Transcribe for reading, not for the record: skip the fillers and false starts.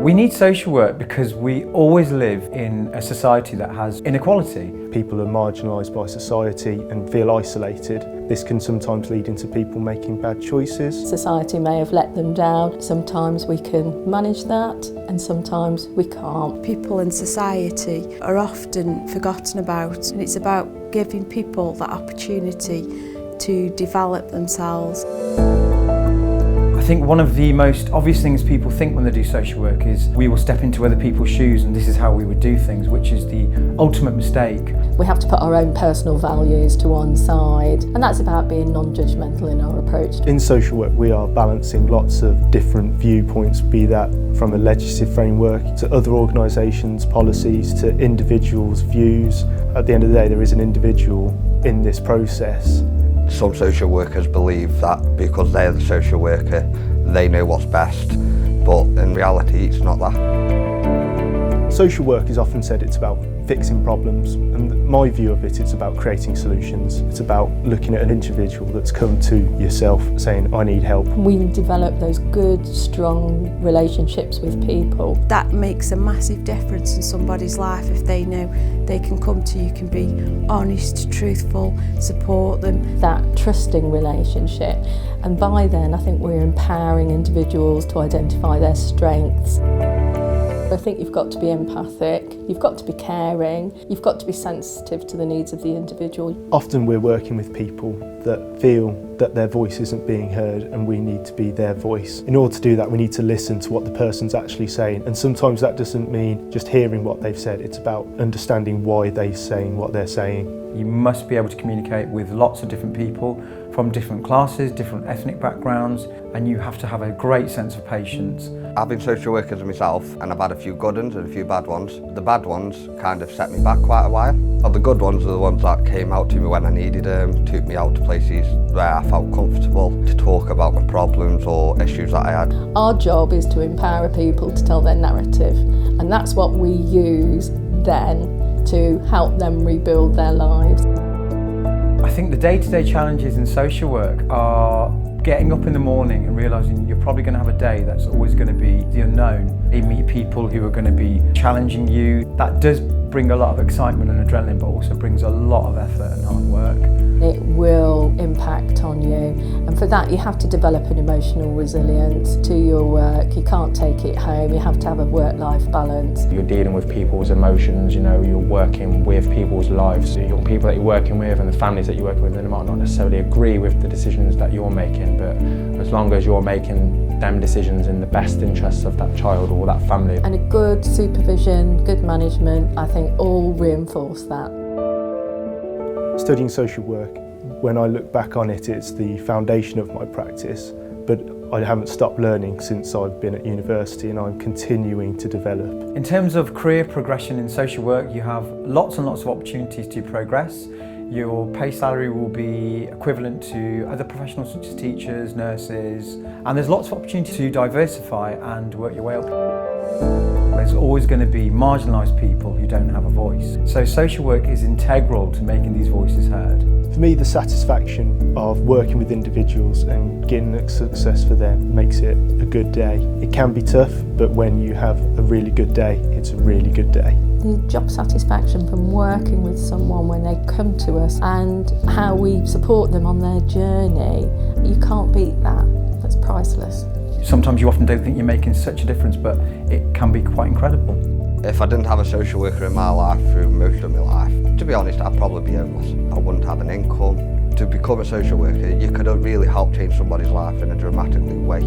We need social work because we always live in a society that has inequality. People are marginalised by society and feel isolated. This can sometimes lead into people making bad choices. Society may have let them down. Sometimes we can manage that and sometimes we can't. People in society are often forgotten about, and it's about giving people that opportunity to develop themselves. I think one of the most obvious things people think when they do social work is we will step into other people's shoes and this is how we would do things, which is the ultimate mistake. We have to put our own personal values to one side, and that's about being non-judgmental in our approach. In social work we are balancing lots of different viewpoints, be that from a legislative framework to other organisations' policies to individuals' views. At the end of the day there is an individual in this process. Some social workers believe that because they're the social worker, they know what's best, but in reality it's not that. Social work is often said it's about fixing problems, and my view of it, it's about creating solutions. It's about looking at an individual that's come to yourself saying, I need help. We develop those good, strong relationships with people. That makes a massive difference in somebody's life if they know they can come to you, can be honest, truthful, support them. That trusting relationship, and by then I think we're empowering individuals to identify their strengths. I think you've got to be empathic, you've got to be caring, you've got to be sensitive to the needs of the individual. Often we're working with people that feel that their voice isn't being heard and we need to be their voice. In order to do that we need to listen to what the person's actually saying, and sometimes that doesn't mean just hearing what they've said, it's about understanding why they're saying what they're saying. You must be able to communicate with lots of different people from different classes, different ethnic backgrounds, and you have to have a great sense of patience. I've been social workers myself and I've had a few good ones and a few bad ones. The bad ones kind of set me back quite a while. Well, the good ones are the ones that came out to me when I needed them, took me out to places where I felt comfortable to talk about my problems or issues that I had. Our job is to empower people to tell their narrative, and that's what we use then to help them rebuild their lives. I think the day-to-day challenges in social work are getting up in the morning and realising you're probably going to have a day that's always going to be the unknown. You meet people who are going to be challenging you. That does bring a lot of excitement and adrenaline, but also brings a lot of effort and hard work. It will impact on you, and for that you have to develop an emotional resilience to your work. You can't take it home, you have to have a work-life balance. You're dealing with people's emotions, you're working with people's lives. The young people that you're working with and the families that you're working with, they might not necessarily agree with the decisions that you're making, but as long as you're making them decisions in the best interests of that child or that family. And a good supervision, good management, I think all reinforce that. Studying social work, when I look back on it, it's the foundation of my practice, but I haven't stopped learning since I've been at university and I'm continuing to develop. In terms of career progression in social work, you have lots and lots of opportunities to progress. Your pay salary will be equivalent to other professionals such as teachers, nurses, and there's lots of opportunity to diversify and work your way up. There's always going to be marginalised people who don't have a voice. So social work is integral to making these voices heard. For me, the satisfaction of working with individuals and getting a success for them makes it a good day. It can be tough, but when you have a really good day, it's a really good day. The job satisfaction from working with someone when they come to us and how we support them on their journey, you can't beat that. That's priceless. Sometimes you often don't think you're making such a difference, but it can be quite incredible. If I didn't have a social worker in my life through most of my life, to be honest, I'd probably be homeless. I wouldn't have an income. To become a social worker, you could really help change somebody's life in a dramatically way.